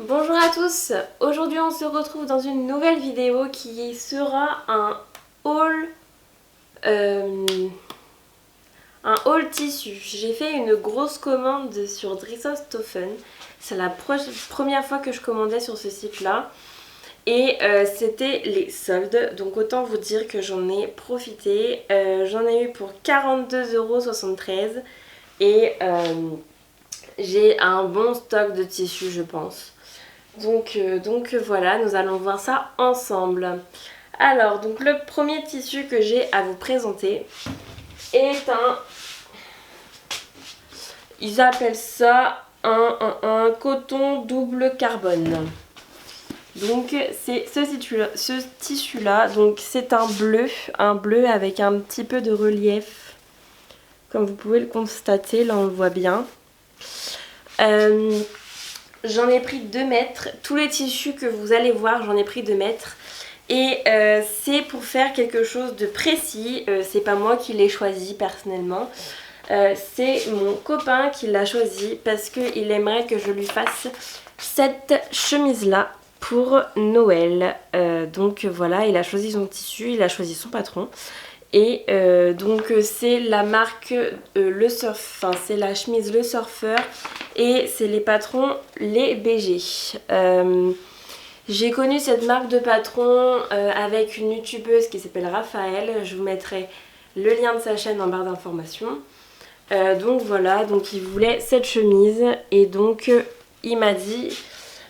Bonjour à tous, aujourd'hui on se retrouve dans une nouvelle vidéo qui sera euh, un haul tissu. J'ai fait une grosse commande sur Dressenstoffen, c'est la première fois que je commandais sur ce site là et c'était les soldes, donc autant vous dire que j'en ai profité. J'en ai eu pour 42,73 € et j'ai un bon stock de tissu je pense. Donc voilà, nous allons voir ça ensemble. Alors, donc le premier tissu que j'ai à vous présenter est ils appellent ça un coton double carbone. Donc c'est ce tissu-là, donc c'est un bleu avec un petit peu de relief. Comme vous pouvez le constater, là on le voit bien. J'en ai pris 2 mètres. Tous les tissus que vous allez voir, j'en ai pris 2 mètres. Et c'est pour faire quelque chose de précis. C'est pas moi qui l'ai choisi personnellement. C'est mon copain qui l'a choisi parce qu'il aimerait que je lui fasse cette chemise-là pour Noël. Donc voilà, il a choisi son tissu, il a choisi son patron. Et donc c'est la marque c'est la chemise Le Surfeur et c'est les patrons les BG. J'ai connu cette marque de patron avec une youtubeuse qui s'appelle Raphaël. Je vous mettrai le lien de sa chaîne en barre d'informations. Donc voilà, donc il voulait cette chemise et donc il m'a dit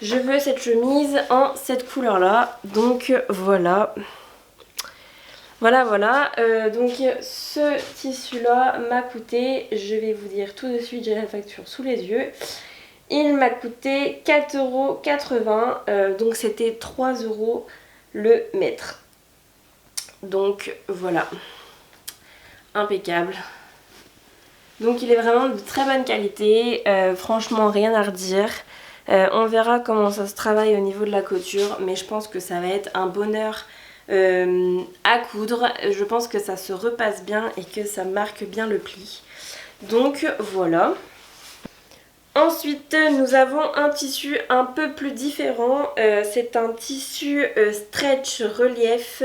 je veux cette chemise en cette couleur là. Donc voilà. Voilà, donc ce tissu là m'a coûté, je vais vous dire tout de suite, j'ai la facture sous les yeux. Il m'a coûté 4,80 €, donc c'était 3 € le mètre. Donc voilà, impeccable. Donc il est vraiment de très bonne qualité, franchement rien à redire. On verra comment ça se travaille au niveau de la couture, mais je pense que ça va être un bonheur à coudre. Je pense que ça se repasse bien et que ça marque bien le pli. Donc voilà. Ensuite nous avons un tissu un peu plus différent. C'est un tissu stretch relief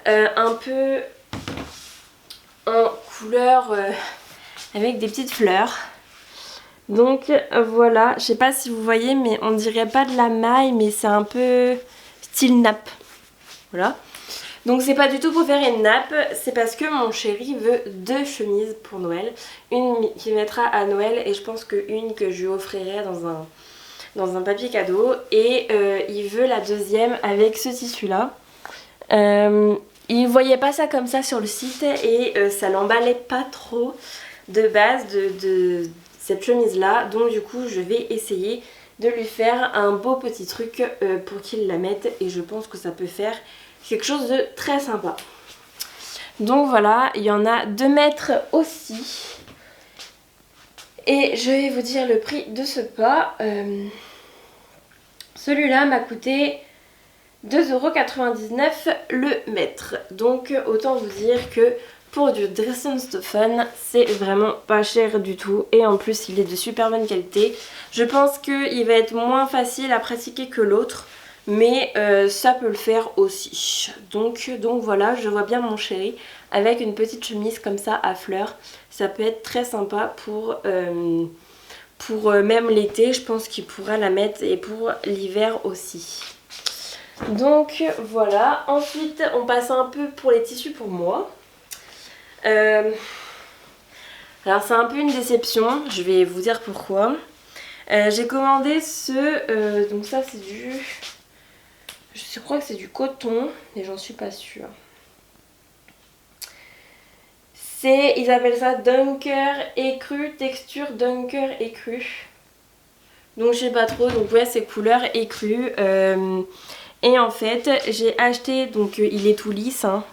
un peu en couleur avec des petites fleurs. Donc voilà, je sais pas si vous voyez mais on dirait pas de la maille mais c'est un peu style nappe. Voilà. Donc c'est pas du tout pour faire une nappe, c'est parce que mon chéri veut 2 chemises pour Noël. Une qu'il mettra à Noël et je pense qu'une que je lui offrirai dans un papier cadeau. Et il veut la deuxième avec ce tissu là. Il voyait pas ça comme ça sur le site et ça l'emballait pas trop de base de cette chemise là. Donc du coup je vais essayer de lui faire un beau petit truc pour qu'il la mette et je pense que ça peut faire quelque chose de très sympa. Donc voilà, il y en a 2 mètres aussi. Et je vais vous dire le prix de ce pas. Celui-là m'a coûté 2,99 € le mètre. Donc autant vous dire que pour du Dressenstoffen, c'est vraiment pas cher du tout. Et en plus, il est de super bonne qualité. Je pense qu'il va être moins facile à pratiquer que l'autre. Mais ça peut le faire aussi. Donc voilà, je vois bien mon chéri avec une petite chemise comme ça à fleurs. Ça peut être très sympa pour même l'été. Je pense qu'il pourra la mettre et pour l'hiver aussi. Donc voilà. Ensuite, on passe un peu pour les tissus pour moi. Alors c'est un peu une déception. Je vais vous dire pourquoi. J'ai commandé donc ça c'est du... Je crois que c'est du coton, mais j'en suis pas sûre. Ils appellent ça Dunker écru, texture Dunker écru. Donc je sais pas trop, donc ouais c'est couleur écru. Et en fait j'ai acheté, donc il est tout lisse. Hein.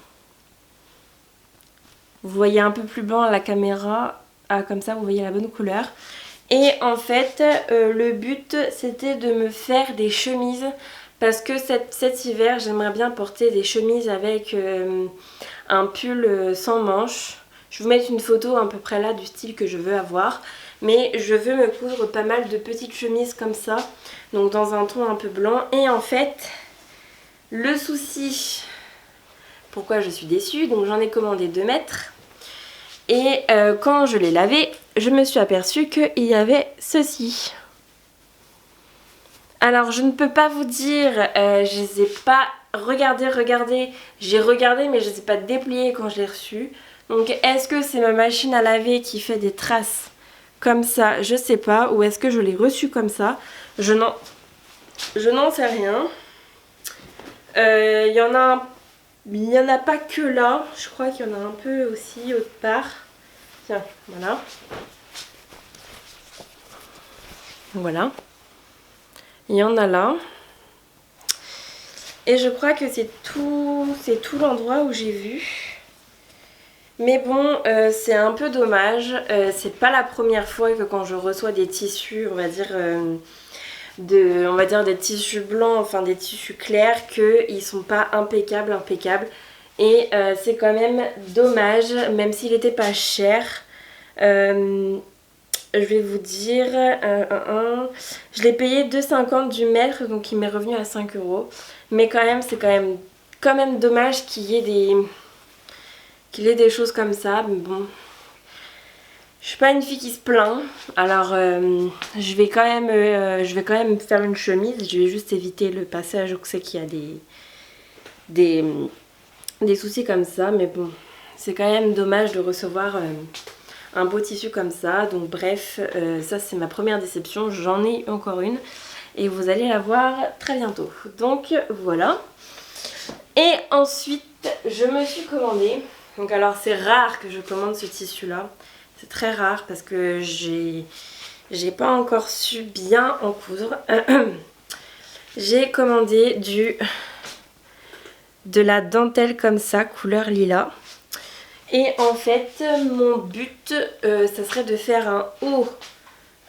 Vous voyez un peu plus blanc à la caméra, comme ça vous voyez la bonne couleur. Et en fait le but c'était de me faire des chemises. Parce que cet hiver, j'aimerais bien porter des chemises avec un pull sans manches. Je vais vous mettre une photo à peu près là du style que je veux avoir. Mais je veux me coudre pas mal de petites chemises comme ça, donc dans un ton un peu blanc. Et en fait, le souci, pourquoi je suis déçue, donc j'en ai commandé 2 mètres. Et quand je l'ai lavé, je me suis aperçue qu'il y avait ceci. Alors je ne peux pas vous dire, je les ai pas regardés, j'ai regardé mais je ne les ai pas dépliés quand je l'ai reçu. Donc est-ce que c'est ma machine à laver qui fait des traces comme ça? Je sais pas. Ou est-ce que je l'ai reçu comme ça? Je n'en sais rien. Il y en a pas que là. Je crois qu'il y en a un peu aussi autre part. Tiens, voilà. Voilà. Il y en a là. Et je crois que c'est tout l'endroit où j'ai vu. Mais bon, c'est un peu dommage. C'est pas la première fois que quand je reçois des tissus, on va dire des tissus blancs, enfin des tissus clairs, qu'ils sont pas impeccables. Et c'est quand même dommage, même s'il était pas cher. Je vais vous dire, je l'ai payé 2,50 du mètre, donc il m'est revenu à 5 €. Mais quand même, c'est quand même dommage qu'il y ait des choses comme ça. Mais bon, je suis pas une fille qui se plaint. Alors, je vais quand même faire une chemise. Je vais juste éviter le passage où c'est qu'il y a des soucis comme ça. Mais bon, c'est quand même dommage de recevoir un beau tissu comme ça. Donc bref, ça c'est ma première déception. J'en ai encore une et vous allez la voir très bientôt. Donc voilà. Et ensuite je me suis commandé, donc alors c'est rare que je commande ce tissu là, c'est très rare parce que j'ai pas encore su bien en coudre. J'ai commandé de la dentelle comme ça, couleur lilas. Et en fait, mon but, ça serait de faire un haut,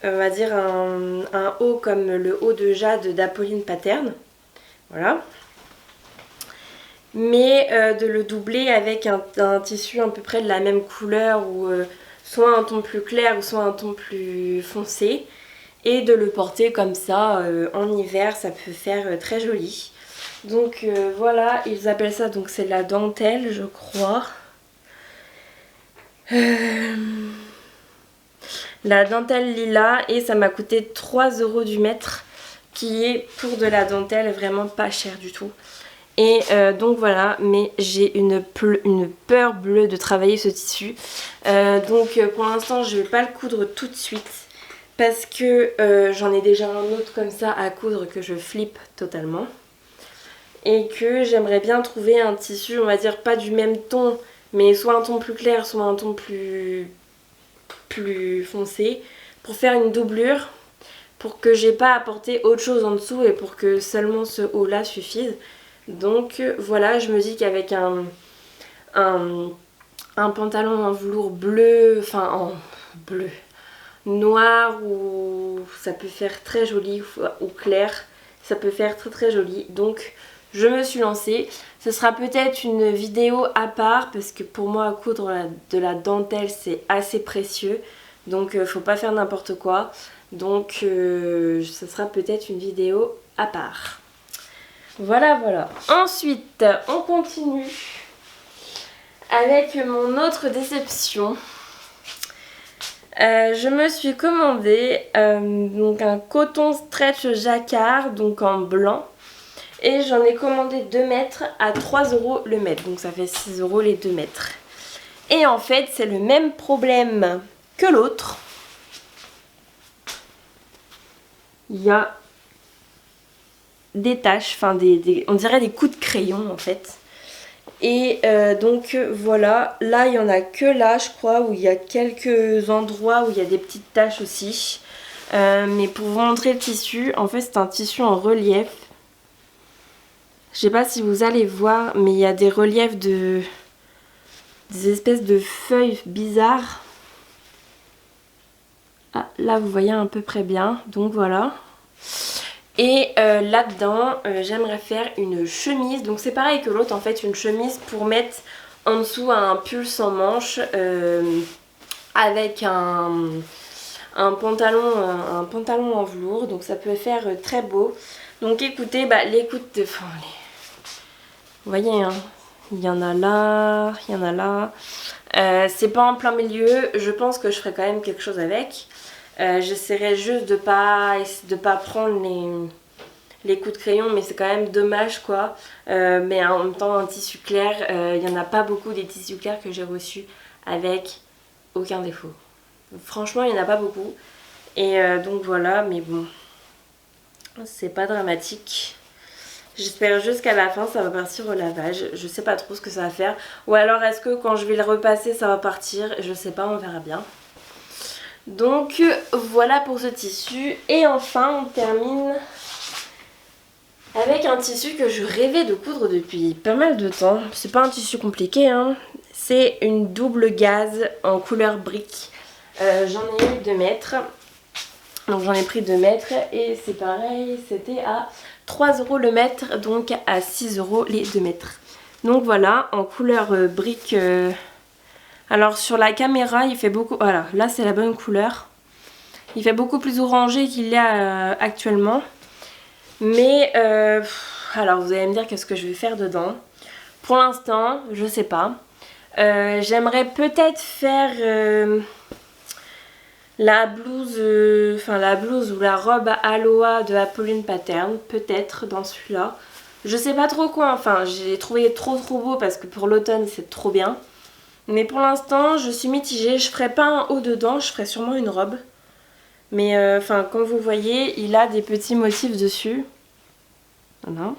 on va dire un haut comme le haut de Jade d'Apolline Pattern. Voilà. Mais de le doubler avec un tissu à peu près de la même couleur, ou soit un ton plus clair ou soit un ton plus foncé. Et de le porter comme ça en hiver, ça peut faire très joli. Donc voilà, ils appellent ça, donc c'est de la dentelle je crois. La dentelle lilas, et ça m'a coûté 3 € du mètre, qui est pour de la dentelle vraiment pas cher du tout. Et donc voilà, mais j'ai une peur bleue de travailler ce tissu. Donc pour l'instant je vais pas le coudre tout de suite parce que j'en ai déjà un autre comme ça à coudre que je flippe totalement. Et que j'aimerais bien trouver un tissu, on va dire pas du même ton, mais soit un ton plus clair, soit un ton plus foncé, pour faire une doublure, pour que j'ai pas à porter autre chose en dessous et pour que seulement ce haut là suffise. Donc voilà, je me dis qu'avec un pantalon en velours bleu, enfin en bleu noir, ou ça peut faire très joli, ou clair, ça peut faire très très joli. Donc je me suis lancée. Ce sera peut-être une vidéo à part parce que pour moi coudre de la dentelle c'est assez précieux, donc faut pas faire n'importe quoi. Donc ce sera peut-être une vidéo à part. Voilà, voilà. Ensuite on continue avec mon autre déception. Je me suis commandé donc un coton stretch jacquard, donc en blanc. Et j'en ai commandé 2 mètres à 3 € le mètre. Donc ça fait 6 € les 2 mètres. Et en fait c'est le même problème que l'autre. Il y a des taches, enfin on dirait des coups de crayon en fait. Et donc voilà, là il n'y en a que là je crois où il y a quelques endroits où il y a des petites taches aussi. Mais pour vous montrer le tissu, en fait c'est un tissu en relief. Je sais pas si vous allez voir, mais il y a des reliefs des espèces de feuilles bizarres. Ah, là vous voyez à peu près bien, donc voilà. Et là-dedans, j'aimerais faire une chemise. Donc c'est pareil que l'autre, en fait, une chemise pour mettre en dessous un pull sans manches avec un un pantalon en velours, donc ça peut faire très beau. Donc écoutez, vous voyez, hein, il y en a là, il y en a là. C'est pas en plein milieu, je pense que je ferai quand même quelque chose avec. J'essaierai juste de pas prendre les coups de crayon, mais c'est quand même dommage quoi. Mais en même temps, un tissu clair, il n'y en a pas beaucoup des tissus clairs que j'ai reçus avec aucun défaut. Franchement, il n'y en a pas beaucoup. Et donc voilà, mais bon, c'est pas dramatique. J'espère juste qu'à la fin ça va partir au lavage. Je sais pas trop ce que ça va faire. Ou alors est-ce que quand je vais le repasser ça va partir? Je sais pas, on verra bien. Donc voilà pour ce tissu. Et enfin on termine avec un tissu que je rêvais de coudre depuis pas mal de temps. C'est pas un tissu compliqué hein. C'est une double gaze en couleur brique. J'en ai eu 2 mètres. Donc j'en ai pris 2 mètres et c'est pareil, c'était à 3 € le mètre, donc à 6 € les 2 mètres. Donc voilà, en couleur brique. Alors sur la caméra, il fait beaucoup... Voilà, là c'est la bonne couleur. Il fait beaucoup plus orangé qu'il y a actuellement. Mais, alors vous allez me dire qu'est-ce que je vais faire dedans. Pour l'instant, je sais pas. J'aimerais peut-être faire... la blouse ou la robe à Aloha de Apolline Pattern, peut-être dans celui-là. Je sais pas trop quoi, enfin j'ai trouvé trop beau parce que pour l'automne c'est trop bien. Mais pour l'instant je suis mitigée, je ferai pas un haut dedans, je ferai sûrement une robe. Mais enfin comme vous voyez, il a des petits motifs dessus. Voilà.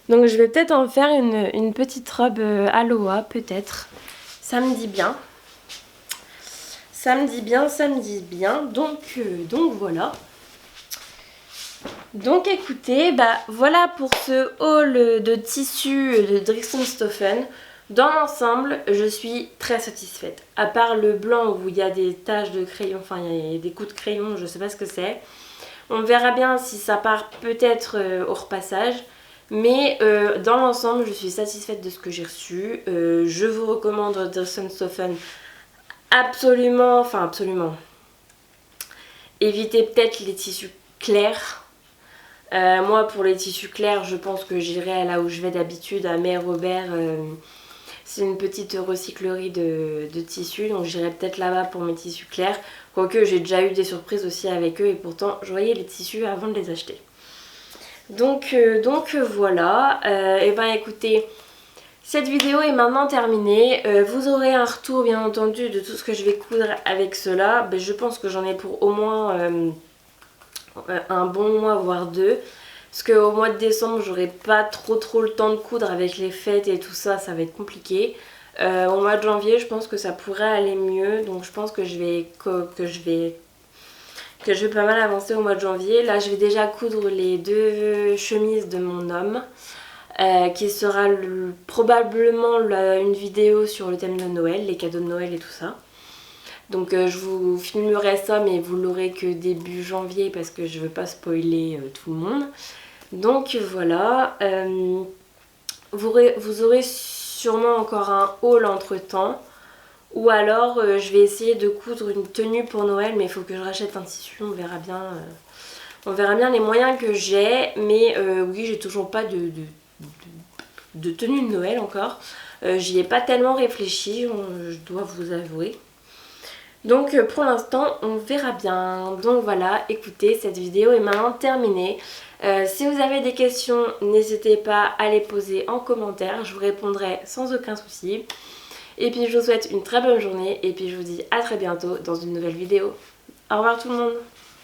Donc je vais peut-être en faire une petite robe Aloha, peut-être. Ça me dit bien. Ça me dit bien, donc voilà. Donc écoutez, voilà pour ce haul de tissu de Drixenstoffen. Dans l'ensemble, je suis très satisfaite. À part le blanc où il y a des taches de crayon, enfin il y a des coups de crayon, je sais pas ce que c'est. On verra bien si ça part peut-être au repassage. Mais dans l'ensemble, je suis satisfaite de ce que j'ai reçu. Je vous recommande Drixenstoffen. Absolument, enfin absolument. Évitez peut-être les tissus clairs. Moi pour les tissus clairs je pense que j'irai là où je vais d'habitude à Mère Robert. C'est une petite recyclerie de tissus, donc j'irai peut-être là-bas pour mes tissus clairs. Quoique j'ai déjà eu des surprises aussi avec eux et pourtant je voyais les tissus avant de les acheter. Donc voilà, et ben écoutez, cette vidéo est maintenant terminée. Vous aurez un retour bien entendu de tout ce que je vais coudre avec cela. Je pense que j'en ai pour au moins un bon mois voire 2. Parce qu'au mois de décembre j'aurai pas trop le temps de coudre avec les fêtes et tout ça, ça va être compliqué. Au mois de janvier je pense que ça pourrait aller mieux. Donc je pense que je vais pas mal avancer au mois de janvier. Là je vais déjà coudre les 2 chemises de mon homme. Qui sera probablement une vidéo sur le thème de Noël, les cadeaux de Noël et tout ça. Donc je vous filmerai ça mais vous l'aurez que début janvier parce que je veux pas spoiler tout le monde. Donc voilà, vous aurez sûrement encore un haul entre temps. Ou alors je vais essayer de coudre une tenue pour Noël mais il faut que je rachète un tissu, on verra bien. On verra bien les moyens que j'ai. Mais oui, j'ai toujours pas de tenue de Noël encore. J'y ai pas tellement réfléchi, je dois vous avouer. Donc pour l'instant on verra bien. Donc voilà, écoutez, cette vidéo est maintenant terminée. Si vous avez des questions, n'hésitez pas à les poser en commentaire, je vous répondrai sans aucun souci. Et puis je vous souhaite une très bonne journée et puis je vous dis à très bientôt dans une nouvelle vidéo. Au revoir tout le monde.